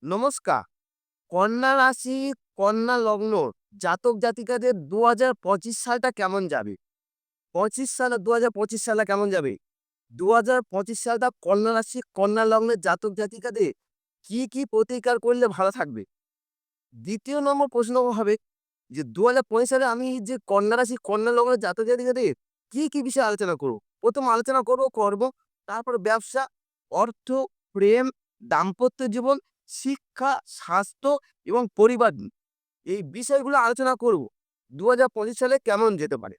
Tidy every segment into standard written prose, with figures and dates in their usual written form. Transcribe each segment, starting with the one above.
নমস্কার। কন্যা রাশি, কন্যা লগ্ন জাতক জাতিকাদের ২০২৫ সালটা কেমন যাবে? ২০২৫ সালটা কেমন যাবে? ২০২৫ সালটা কন্যা রাশি, কন্যা লগ্নের জাতক জাতিকাদের কি প্রতিকার করলে ভালো থাকবে? ২য় নম্বর প্রশ্ন হবে যে ২০২৫ সালে আমি যে কন্যা রাশি, কন্যা লগ্নের জাতক জাতিকাদের কি বিষয়ে আলোচনা করব? ১ম আলোচনা করব কর্ম, তারপর ব্যবসা, অর্থ, প্রেম, দাম্পত্য জীবন, শিক্ষা, স্বাস্থ্য এবং পরিবার নিয়ে। এই বিষয়গুলো আলোচনা করব। ২০২৫ সালে কেমন যেতে পারে?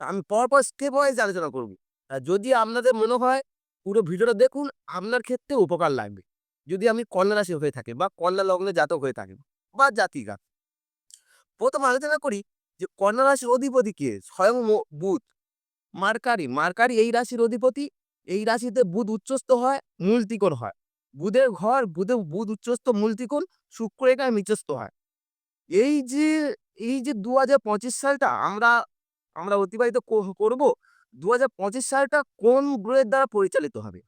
আমি পরপর স্টেপ ওয়াইজ আলোচনা করব। যদি আপনাদের মনে হয় পুরো ভিডিওটা দেখুন, আপনার ক্ষেত্রে উপকার লাগবে। যদি আপনি কন্যা রাশি হয়ে থাকেন বা কন্যা লগ্নের জাতক হয়ে থাকেন বা জাতিকা। ১ম আলোচনা করি যে কন্যা রাশির অধিপতি কে? স্বয়ং বুধ। মার্কারি এই রাশির অধিপতি। এই রাশিতে বুধ উচ্চস্থ হয়, মূল ত্রিকোণ হয়। বুধের ঘর, বুধ উচ্চস্থ মূল ত্রিকোণ, শুক্র এখানে নিচস্থ হয়। এই যে এই যে ২০২৫ সালটা আমরা আমরা অতিবাহিত করব, ২০২৫ সালটা কোন গ্রহের দ্বারা পরিচালিত হবে?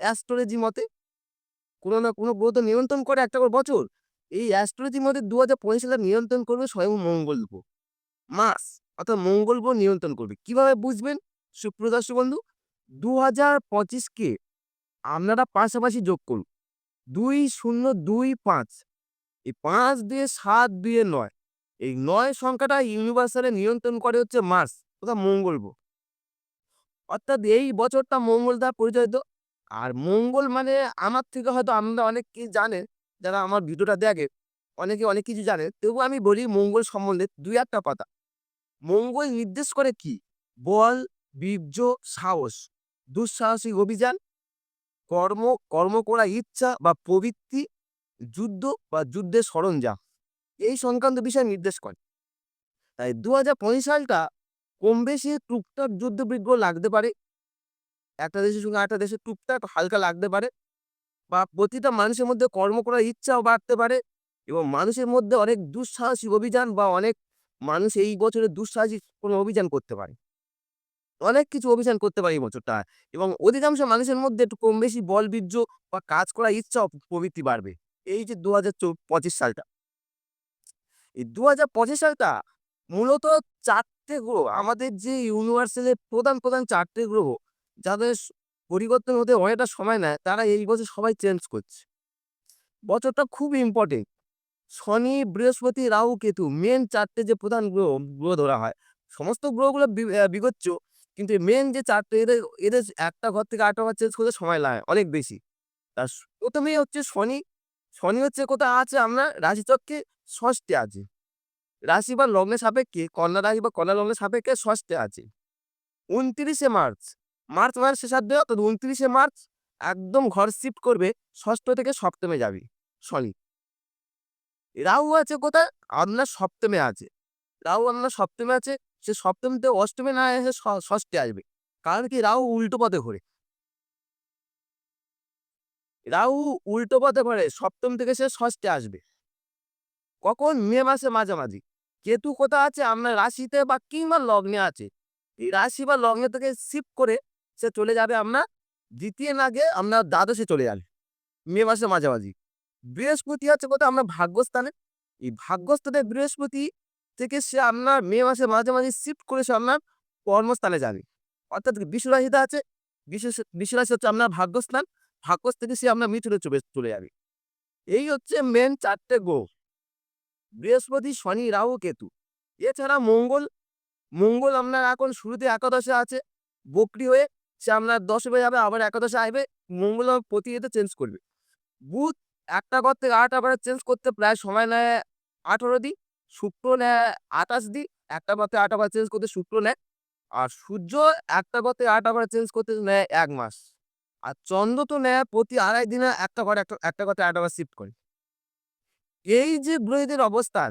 অ্যাস্ট্রোলজি মতে কোনো না কোনো গ্রহ তো নিয়ন্ত্রণ করে একটা করে বছর। এই অ্যাস্ট্রোলজি মতে ২০২৫ সালে নিয়ন্ত্রণ করবে স্বয়ং মঙ্গল গ্রহ। মাস অর্থাৎ মঙ্গল গ্রহ নিয়ন্ত্রণ করবে। কিভাবে বুঝবেন? সুপ্রিয় দর্শক বন্ধু, ২০২৫ কে আপনারা পাশাপাশি যোগ করুন। ২০২৫, এই ৫ দিয়ে ৭ দিয়ে ৯, এই ৯ সংখ্যাটা ইউনিভার্সালে নিয়ন্ত্রণ করে হচ্ছে মার্স অর্থাৎ মঙ্গল গ্রহ। অর্থাৎ এই বছরটা মঙ্গল দ্বারা পরিচালিত। আর মঙ্গল মানে আমার থেকে হয়তো আপনারা অনেকেই জানেন, যারা আমার ভিডিওটা দেখে, অনেকে অনেক কিছু জানে। তবুও আমি বলি মঙ্গল সম্বন্ধে ২-১ টা কথা। মঙ্গল নির্দেশ করে কি? বল, বীর্য, সাহস, দুঃসাহসিক অভিযান, কর্ম, কর্ম করার ইচ্ছা বা প্রবৃত্তি, যুদ্ধ বা যুদ্ধের সরঞ্জাম। এই সংক্রান্ত বিষয় নির্দেশ করে। তাই ২০২৫ সালটা কম বেশি টুকটাক যুদ্ধ-বিগ্রহ লাগতে পারে। একটা দেশের সঙ্গে আরেকটা দেশের টুকটাক হালকা লাগতে পারে বা প্রতিটা মানুষের মধ্যে কর্ম করার ইচ্ছাও বাড়তে পারে এবং মানুষের মধ্যে অনেক দুঃসাহসিক অভিযান বা অনেক মানুষ এই বছরে দুঃসাহসিক কোনো অভিযান করতে পারে। অনেক কিছু অভিযান করতে পারে এই বছরটা এবং অধিকাংশ মানুষের মধ্যে একটু কম বেশি বলবীর্য বা কাজ করার ইচ্ছা ও প্রবৃত্তি বাড়বে। এই যে ২০২৫ সালটা। এই ২০২৫ সালটা মূলত ৪ টে গ্রহ, আমাদের যে ইউনিভার্সাল এর প্রধান ৪ টে গ্রহ, যাদের পরিবর্তন হতে অনেকটা সময় নেয়, তারা এই বছর সবাই চেঞ্জ করছে। বছরটা খুব ইম্পোর্টেন্ট। শনি, বৃহস্পতি, রাহু, কেতু মেইন ৪ টে যে প্রধান গ্রহ ধরা হয়। সমস্ত গ্রহগুলো বিগোচ্য, কিন্তু মেইন যে ৪ টে, এদের এদের একটা ঘর থেকে আরেকটা ঘর চেঞ্জ করতে সময় লাগে অনেক বেশি। আর ১ম এই হচ্ছে শনি। শনি হচ্ছে কোথায় আছে? আপনার রাশিচক্রে ষষ্ঠে আছে। রাশি বা লগ্নের সাপেক্ষে কন্যা রাশি বা কন্যা লগ্নের সাপেক্ষে ষষ্ঠে আছে। ২৯শে মার্চ, মার্চ মাসের শেষার্ধে অর্থাৎ ২৯শে মার্চ একদম ঘর শিফট করবে, ষষ্ঠ থেকে সপ্তমে যাবে শনি। রাহু আছে কোথায়? আপনার সপ্তমে আছে। রাহু আপনার সপ্তমে আছে। সে সপ্তম থেকে অষ্টমে না এসে ষষ্ঠে আসবে। কারণ কি? রাহু উল্টো পথে ঘোরে। রাহু উল্টো পথে ঘোরে। সপ্তম থেকে সে ষষ্ঠে আসবে। কখন? মে মাসের মাঝামাঝি। কেতু কোথায় আছে? আপনার রাশিতে বা কিংবা লগ্নে আছে। এই রাশি বা লগ্ন থেকে শিফট করে সে চলে যাবে আপনার ২য় ভাগে, আপনার দ্বাদশে চলে যাবে মে মাসের মাঝামাঝি। বৃহস্পতি আছে কোথায়? আপনার ভাগ্যস্থানে। এই ভাগ্যস্থানে বৃহস্পতি থেকে সে আপনার মে মাসের মাঝামাঝি শিফট করে সে আপনার কর্মস্থানে যাবে। অর্থাৎ বিশ্বরাশিতে আছে। বিশ্বরাশি হচ্ছে আপনার ভাগ্যস্থান। ভাগ্যস্থান থেকে সে আপনার মিথুনে চলে যাবে। এই হচ্ছে মেইন ৪ টে গ্রহ। বৃহস্পতি, শনি, রাহু, কেতু। এছাড়া মঙ্গল আপনার এখন শুরুতে একাদশে আছে। বক্রী হয়ে সে আপনার ১০ যাবে, আবার একাদশে আসবে। মঙ্গল আবার প্রতি ইয়েতে চেঞ্জ করবে। বুধ একটা ঘর থেকে আরেকটা ঘরে চেঞ্জ করতে প্রায় সময় নেয় ১৮ দিন। শুক্র নেয় ২৮ দিন। একটা ঘর থেকে আরেকটা ঘরে চেঞ্জ করতে শুক্র নেয়। আর সূর্য একটা ঘর থেকে আরেকটা ঘরে চেঞ্জ করতে নেয় ১ মাস। আর চন্দ্র তো নেয় প্রতি ২.৫ দিনে একটা ঘর একটা ঘর থেকে আরেকটা ঘর শিফট করে। এই যে গ্রহদের অবস্থান,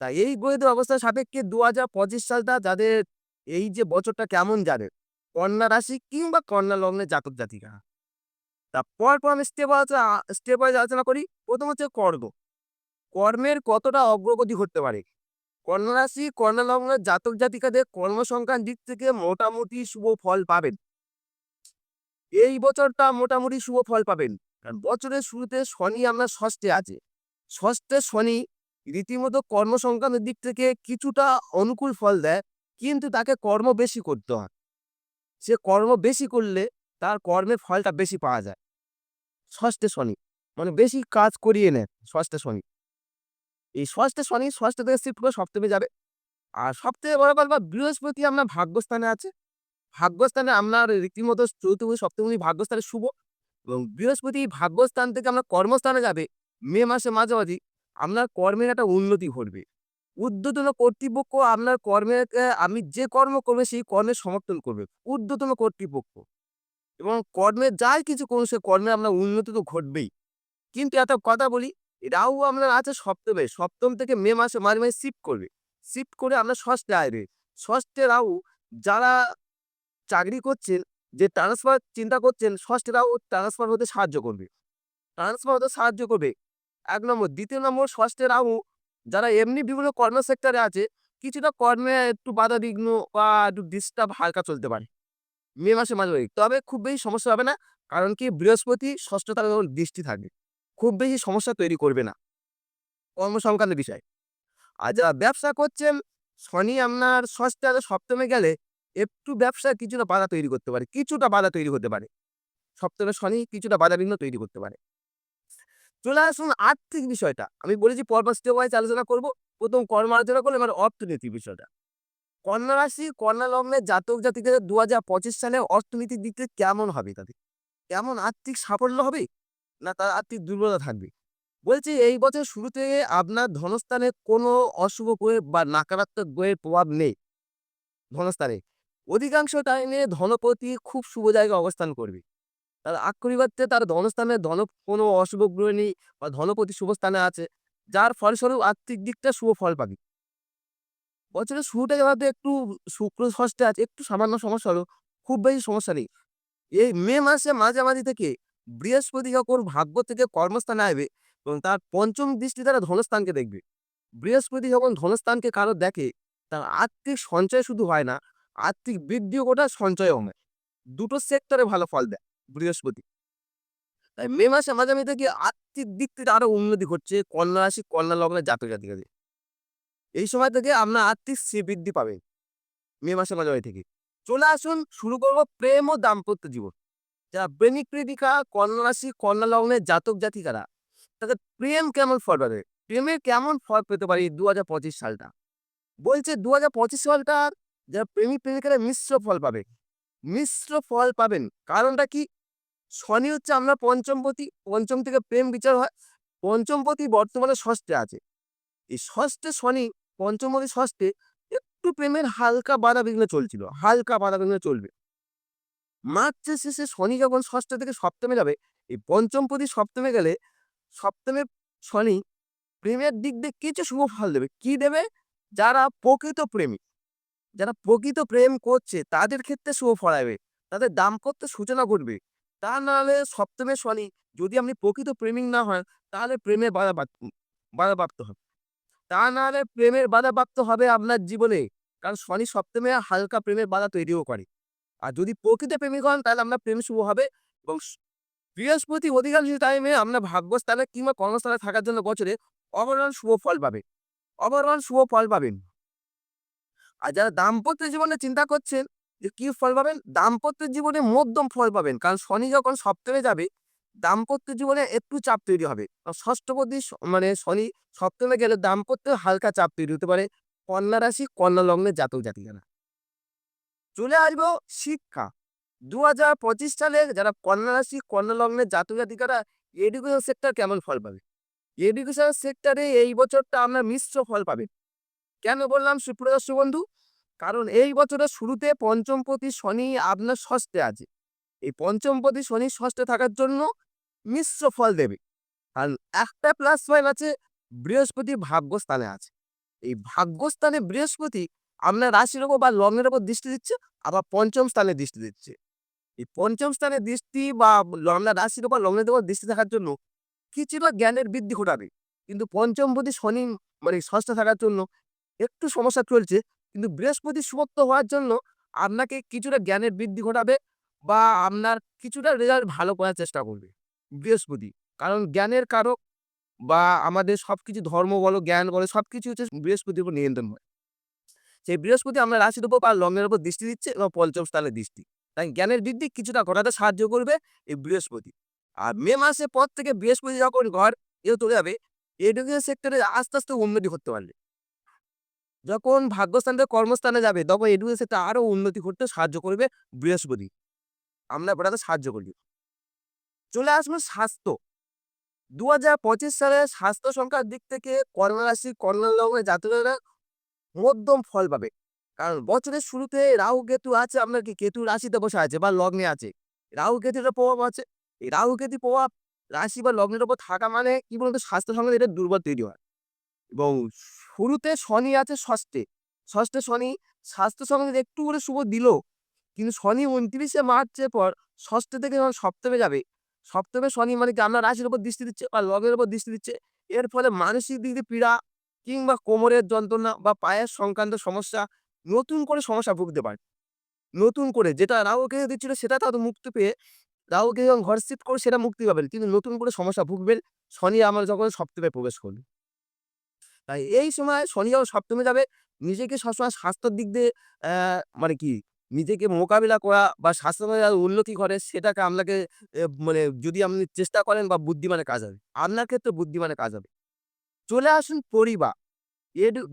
তা এই গ্রহদের অবস্থান সাপেক্ষে ২০২৫ সালটা যাদের, এই যে বছরটা কেমন যাবে? কন্যা রাশি কিংবা কন্যা লগ্নের জাতক জাতিকা। তা পরপর আমি স্টেপ ওয়াইজ আলোচনা করি। ১ম হচ্ছে কর্ম। কর্মের কতটা অগ্রগতি ঘটতে পারে? কন্যা রাশি, কন্যা লগ্নের জাতক জাতিকাদের কর্মসংখ্যান দিক থেকে মোটামুটি শুভ ফল পাবেন। এই বছরটা মোটামুটি শুভ ফল পাবেন। কারণ বছরের শুরুতে শনি আপনার ষষ্ঠে আছে। ষষ্ঠে শনি রীতিমতো কর্মসংক্রান্ত দিক থেকে কিছুটা অনুকূল ফল দেয়, কিন্তু তাকে কর্ম বেশি করতে হয়। সে কর্ম বেশি করলে তার কর্মের ফলটা বেশি পাওয়া যায়। ষষ্ঠে শনি মানে বেশি কাজ করিয়ে নেয় ষষ্ঠে শনি। এই ষষ্ঠে শনি ষষ্ঠ থেকে শিফট করে সপ্তমে যাবে। আর সবথেকে বড় কথা বৃহস্পতি আপনার ভাগ্যস্থানে আছে। ভাগ্যস্থানে আপনার রীতিমতো চতুর্থ সপ্তমী ভাগ্যস্থানে শুভ, এবং বৃহস্পতি ভাগ্যস্থান থেকে আপনার কর্মস্থানে যাবে মে মাসে মাঝামাঝি। আপনার কর্মের একটা উন্নতি ঘটবে। ঊর্ধ্বতন কর্তৃপক্ষ আপনার কর্মের আপনি যে কর্ম করবেন সেই কর্মের সমর্থন করবে ঊর্ধ্বতন কর্তৃপক্ষ, এবং কর্মে যাই কিছু করুন সে কর্মে আপনার উন্নতি তো ঘটবেই। কিন্তু একটা কথা বলি, রাহু আপনার আছে সপ্তমে, সপ্তম থেকে মে মাসে মাঝে মাঝে শিফট করবে। শিফট করে আপনার ষষ্ঠে আসবে। ষষ্ঠে রাহু যারা চাকরি করছেন, যে ট্রান্সফার চিন্তা করছেন, ষষ্ঠে রাহু ট্রান্সফার হতে সাহায্য করবে। ট্রান্সফার হতে সাহায্য করবে ১ নম্বর। দ্বিতীয় নম্বর, ষষ্ঠে রাহু যারা এমনি বিভিন্ন কর্ম সেক্টরে আছে, কিছুটা কর্মে একটু বাধা বিঘ্ন বা একটু ডিস্টার্ব হালকা চলতে পারে মে মাসে মাঝামাঝি। তবে খুব বেশি সমস্যা হবে না। কারণ কি বৃহস্পতি ষষ্ঠতার ওপর দৃষ্টি থাকবে। খুব বেশি সমস্যা তৈরি করবে না কর্মসংক্রান্ত বিষয়। আর যারা ব্যবসা করছেন, শনি আপনার ষষ্ঠে আর সপ্তমে গেলে একটু ব্যবসায় কিছুটা বাধা তৈরি করতে পারে। কিছুটা বাধা তৈরি হতে পারে। সপ্তমে শনি কিছুটা বাধাবিঘ্ন তৈরি করতে পারে। চলে আসুন আর্থিক বিষয়টা। আমি বলেছি পরপর স্টেপ ওয়াইজ আলোচনা করব। ১ম কর্ম আলোচনা করলাম, এবার অর্থনীতির বিষয়টা। কন্যা রাশি, কন্যা লগ্নের জাতক জাতিকাদের ২০২৫ সালে অর্থনীতির দিক থেকে কেমন হবে তাদের? কেমন আর্থিক সাফল্য হবে? না তার আর্থিক দুর্বলতা থাকবে? বলছি এই বছর শুরু থেকে আপনার ধনস্থানে কোনো অশুভ গ্রহের বা নাকারাত্মক গ্রহের প্রভাব নেই ধনস্থানে। অধিকাংশ টাইমে ধনপতি খুব শুভ জায়গায় অবস্থান করবে। তার আক্ষরিক তার ধনস্থানে কোনো অশুভ গ্রহ নেই বা ধনপতি শুভ স্থানে আছে। যার ফলস্বরূপ আর্থিক দিকটা শুভ ফল পাবে। বছরের শুরুটা যেহেতু একটু শুক্র ষষ্ঠে আছে, একটু সামান্য সমস্যা হলো, খুব বেশি সমস্যা নেই। এই মে মাসে মাঝামাঝি থেকে বৃহস্পতি যখন ভাগ্য থেকে কর্মস্থানে আসবে এবং তার পঞ্চম দৃষ্টি দ্বারা ধনস্থানকে দেখবে। বৃহস্পতি যখন ধনস্থানকে কারো দেখে, তার আর্থিক সঞ্চয় শুধু হয় না, আর্থিক বৃদ্ধিও ঘটায়, সঞ্চয়ও হয়। দুটো সেক্টরে ভালো ফল দেয় বৃহস্পতি। তাই মে মাসে মাঝামাঝি থেকে আর্থিক দিক থেকে আরো উন্নতি ঘটছে কন্যা রাশি, কন্যা লগ্নের জাতক জাতিকাদের। এই সময় থেকে আপনার আর্থিক শ্রীবৃদ্ধি পাবেন মে মাসের মাঝামাঝি থেকে। চলে আসুন শুরু করব প্রেম ও দাম্পত্য জীবন। যারা প্রেমিক প্রেমিকা, কন্যা রাশি, কন্যা লগ্নের জাতক জাতিকারা, তাদের প্রেম কেমন ফল পাবে? প্রেমে কেমন ফল পেতে পারি ২০২৫ সালটা? বলছে ২০২৫ সালটা যারা প্রেমিক প্রেমিকারা মিশ্র ফল পাবে। মিশ্র ফল পাবেন। কারণটা কি? শনি হচ্ছে আমরা পঞ্চমপতি, পঞ্চম থেকে প্রেম বিচার হয়। পঞ্চমপতি বর্তমানে ষষ্ঠে আছে। এই ষষ্ঠে শনি, পঞ্চমপতি ষষ্ঠে একটু প্রেমের হালকা বাধাবিঘ্ন চলছিল। হালকা বাধাবিঘ্ন চলবে। মার্চের শেষে শনি যখন ষষ্ঠ থেকে সপ্তমে যাবে, এই পঞ্চমপতি সপ্তমে গেলে সপ্তমে শনি প্রেমের দিক দিয়ে কিছু শুভ ফল দেবে। কি দেবে? যারা প্রকৃত প্রেমিক, যারা প্রকৃত প্রেম করছে তাদের ক্ষেত্রে শুভ ফল আসবে। তাদের দাম্পত্য সূচনা ঘটবে। তা নাহলে সপ্তমে শনি, যদি আপনি প্রকৃত প্রেমিক না হন, তাহলে প্রেমে বাধাপ্রাপ্ত হবে। তা নাহলে প্রেমের বাধাপ্রাপ্ত হবে আপনার জীবনে। কারণ শনি সপ্তমে হালকা প্রেমের বাধা তৈরিও করে। আর যদি প্রকৃত প্রেমিক হন তাহলে আপনার প্রেম শুভ হবে, এবং বৃহস্পতি অধিকাংশ টাইমে আপনার ভাগ্যস্থানে কিংবা কর্মস্থানে থাকার জন্য বছরে ওভারঅল শুভ ফল পাবে। ওভারঅল শুভ ফল পাবেন। আর যারা দাম্পত্য জীবনে চিন্তা করছেন যে কি ফল পাবেন, দাম্পত্য জীবনে মধ্যম ফল পাবেন। কারণ শনি যখন সপ্তমে যাবে, দাম্পত্য জীবনে একটু চাপ তৈরি হবে। ষষ্ঠপতি মানে শনি সপ্তমে গেলে দাম্পত্যে হালকা চাপ তৈরি হতে পারে কন্যা রাশি, কন্যা লগ্নের জাতক জাতিকারা। চলে আসবো শিক্ষা। ২০২৫ সালে যারা কন্যা রাশি, কন্যা লগ্নের জাতক জাতিকারা এডুকেশন সেক্টর কেমন ফল পাবে? এডুকেশন সেক্টরে এই বছরটা আপনার মিশ্র ফল পাবেন। কেন বললাম সুপ্রিয় দর্শক বন্ধু? কারণ এই বছরের শুরুতে পঞ্চমপতি শনি আপনার ষষ্ঠে আছে। এই পঞ্চমপতি শনি ষষ্ঠে থাকার জন্য মিশ্র ফল দেবে। কারণ একটা প্লাস পয়েন্ট আছে, বৃহস্পতি ভাগ্যস্থানে আছে। এই ভাগ্যস্থানে বৃহস্পতি আপনার রাশির ওপর বা লগ্নের ওপর দৃষ্টি দিচ্ছে, আবার পঞ্চম স্থানে দৃষ্টি দিচ্ছে। এই পঞ্চম স্থানে দৃষ্টি বা আপনার রাশির ওপর লগ্নের ওপর দৃষ্টি থাকার জন্য কিছুটা জ্ঞানের বৃদ্ধি ঘটাবে। কিন্তু পঞ্চমপতি শনি মানে ষষ্ঠে থাকার জন্য একটু সমস্যা চলছে। কিন্তু বৃহস্পতি শুভত্ব হওয়ার জন্য আপনাকে কিছুটা জ্ঞানের বৃদ্ধি ঘটাবে বা আপনার কিছুটা রেজাল্ট ভালো করার চেষ্টা করবে বৃহস্পতি। কারণ জ্ঞানের কারক বা আমাদের সবকিছু ধর্ম বলো, জ্ঞান বলো সবকিছু হচ্ছে বৃহস্পতির উপর নিয়ন্ত্রণ হয়। সেই বৃহস্পতি আপনার রাশির উপর বা লগ্নের উপর দৃষ্টি দিচ্ছে এবং পঞ্চম স্থানে দৃষ্টি। তাই জ্ঞানের বৃদ্ধি কিছুটা ঘটাতে সাহায্য করবে এই বৃহস্পতি। আর মে মাসের পর থেকে বৃহস্পতি যখন ঘর চলে যাবে, এডুকেশন সেক্টরে আস্তে, আস্তে উন্নতি করতে পারবে। যখন ভাগ্যস্থান থেকে কর্মস্থানে যাবে তখন এডুকেশন সেক্টর আরো উন্নতি করতে সাহায্য করবে বৃহস্পতি। আমরা বাড়াতে সাহায্য করি। চলে আসলো স্বাস্থ্য। ২০২৫ সালে স্বাস্থ্য সংখ্যার দিক থেকে কন্যা রাশি, কন্যা লগ্নের জাতকেরা মধ্যম ফল পাবে। কারণ বছরের শুরুতে রাহু কেতু আছে আপনার কি কেতু রাশিতে বসে আছে বা লগ্নে আছে। রাহু কেতুর প্রভাব আছে। এই রাহু কেতুর প্রভাব রাশি বা লগ্নের উপর থাকা মানে কি বলতো স্বাস্থ্য সংক্রান্ত এটা দুর্বল তৈরি হয়। এবং শুরুতে শনি আছে ষষ্ঠে। ষষ্ঠে শনি স্বাস্থ্য সংক্রান্ত একটু করে শুভ দিল। কিন্তু শনি ২৯শে মার্চের পর ষষ্ঠ থেকে যখন সপ্তমে যাবে, সপ্তমে শনি মানে কি আপনার রাশির উপর দৃষ্টি দিচ্ছে বা লগ্নের উপর দৃষ্টি দিচ্ছে। এর ফলে মানসিক দিক দিয়ে পীড়া কিংবা কোমরের যন্ত্রণা বা পায়ের সংক্রান্ত সমস্যা, নতুন করে সমস্যা ভুগতে পারে। নতুন করে যেটা রাহুকে দিচ্ছিল সেটা তো মুক্তি পেয়ে রাহুকে যখন ঘর শিফট করে সেটা মুক্তি পাবেন। কিন্তু নতুন করে সমস্যা ভুগবেন শনি আমার যখন সপ্তমে প্রবেশ করবে। তাই এই সময় শনি যখন সপ্তমে যাবে, নিজেকে সবসময় স্বাস্থ্যের দিক দিয়ে মানে কি নিজেকে মোকাবিলা করা বা স্বাস্থ্যের উন্নতি করে সেটাকে আপনাকে মানে যদি আপনি চেষ্টা করেন বা বুদ্ধিমানের কাজ হবে। আপনার ক্ষেত্রে বুদ্ধিমানের কাজ হবে। চলে আসুন পরিবার।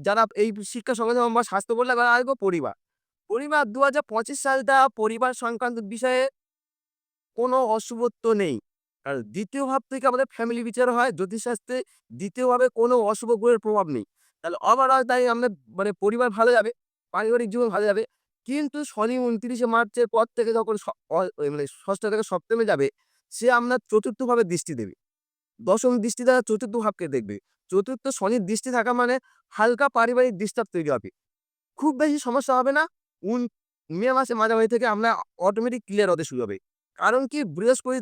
যারা এই শিক্ষা সংক্রান্ত বা স্বাস্থ্য বললে এবার আসবো পরিবার। পরিবার ২০২৫ সালটা পরিবার সংক্রান্ত বিষয়ে কোনো অশুভত্ব নেই। আর ২য় ভাব থেকে আমাদের ফ্যামিলি বিচার হয় জ্যোতিষশাস্ত্রে ২য় ভাবে কোনো অশুভ গ্রহের প্রভাব নেই। তাহলে ওভারঅল তাই আমরা মানে পরিবার ভালো যাবে, পারিবারিক জীবন ভালো যাবে। কিন্তু শনি ২৯শে মার্চের পর থেকে যখন স অ মানে ষষ্ঠ থেকে সপ্তমে যাবে, সে আপনার চতুর্থ ভাবে দৃষ্টি দেবে। দশম দৃষ্টি দ্বারা চতুর্থ ভাবকে দেখবে। চতুর্থ শনির দৃষ্টি থাকা মানে হালকা পারিবারিক ডিস্টার্ব তৈরি হবে। খুব বেশি সমস্যা হবে না। উন মে মাসের মাঝামাঝি থেকে আমরা অটোমেটিক ক্লিয়ার হতে শুরু হবে। কারণ কি বৃহস্পতি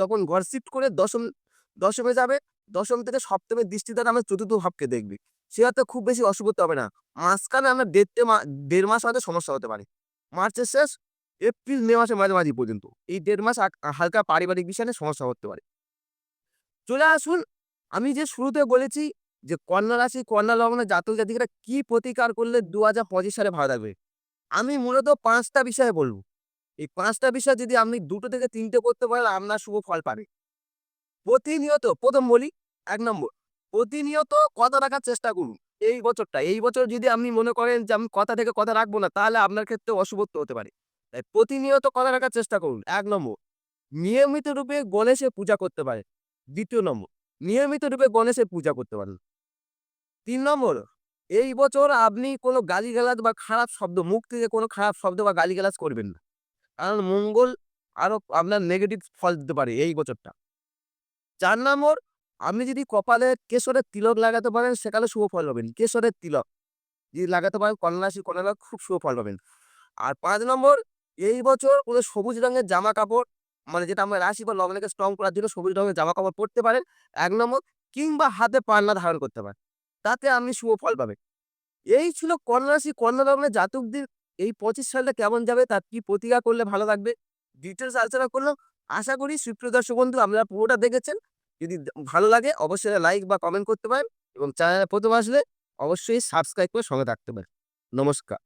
তখন ঘর শিফট করে দশমে যাবে। দশম থেকে সপ্তমের দৃষ্টি দ্বারা আমরা চতুর্থ ভাবকে দেখবে। সে অর্থে খুব বেশি অশুভত্ব হবে না। মাঝখানে আমরা ১.৫ মাস হয়তো সমস্যা হতে পারে। মার্চের শেষ এপ্রিল মে মাসের মাঝামাঝি পর্যন্ত। এই ১.৫ মাস হালকা পারিবারিক বিষয় নিয়ে সমস্যা হতে পারে। চলে আসুন আমি যে শুরুতে বলেছি যে কন্যা রাশি, কন্যা লগ্নের জাতক জাতিকারা কি প্রতিকার করলে ২০২৫ সালে ভালো থাকবে। আমি মূলত ৫ টা বিষয়ে বলব। এই ৫ টা বিষয় যদি আপনি ২ টো থেকে ৩ টে করতে পারেন আপনার শুভ ফল পাবে। প্রতিনিয়ত ১ম বলি ১ নম্বর প্রতিনিয়ত কথা রাখার চেষ্টা করুন। এই বছর যদি আপনি মনে করেন যে আমি কথা থেকে কথা রাখবো না তাহলে আপনার ক্ষেত্রে অশুভত্ব হতে পারে। তাই প্রতিনিয়ত কথা রাখার চেষ্টা করুন ১ নম্বর। নিয়মিত রূপে গণেশের পূজা করতে পারেন। ২য় নম্বর নিয়মিত রূপে গণেশের পূজা করতে পারেন। ৩ নম্বর এই বছর আপনি কোনো গালিগালাজ বা খারাপ শব্দ মুখ থেকে কোনো খারাপ শব্দ বা গালিগালাজ করবেন না। কারণ মঙ্গল আরো আপনার নেগেটিভ ফল দিতে পারে এই বছরটা। ৪ নম্বর আপনি যদি কপালে কেশরের তিলক লাগাতে পারেন সেকালে শুভ ফল পাবেন। কেশরের তিলক যদি লাগাতে পারেন কন্যা রাশি কন্যা লগ্ন খুব শুভ ফল পাবেন। আর ৫ নম্বর এই বছর কোনো সবুজ রঙের জামাকাপড় মানে যেটা আমরা রাশি বা লগ্নকে স্ট্রং করার জন্য সবুজ রঙের জামাকাপড় পরতে পারেন ১ নম্বর কিংবা হাতে পান্না ধারণ করতে পারেন। তাতে আপনি শুভ ফল পাবেন। এই ছিল কন্যা রাশি কন্যা লগ্নের জাতকদের এই ২৫ সালটা কেমন যাবে তার কি প্রতিকার করলে ভালো লাগবে ডিটেইলস আলোচনা করলাম। আশা করি সুপ্রিয় দর্শক বন্ধু আপনারা পুরোটা দেখেছেন। যদি ভালো লাগে অবশ্যই লাইক বা কমেন্ট করতে পারেন এবং চ্যানেলে প্রথম আসলে অবশ্যই সাবস্ক্রাইব করে সঙ্গে থাকতে পারেন। নমস্কার।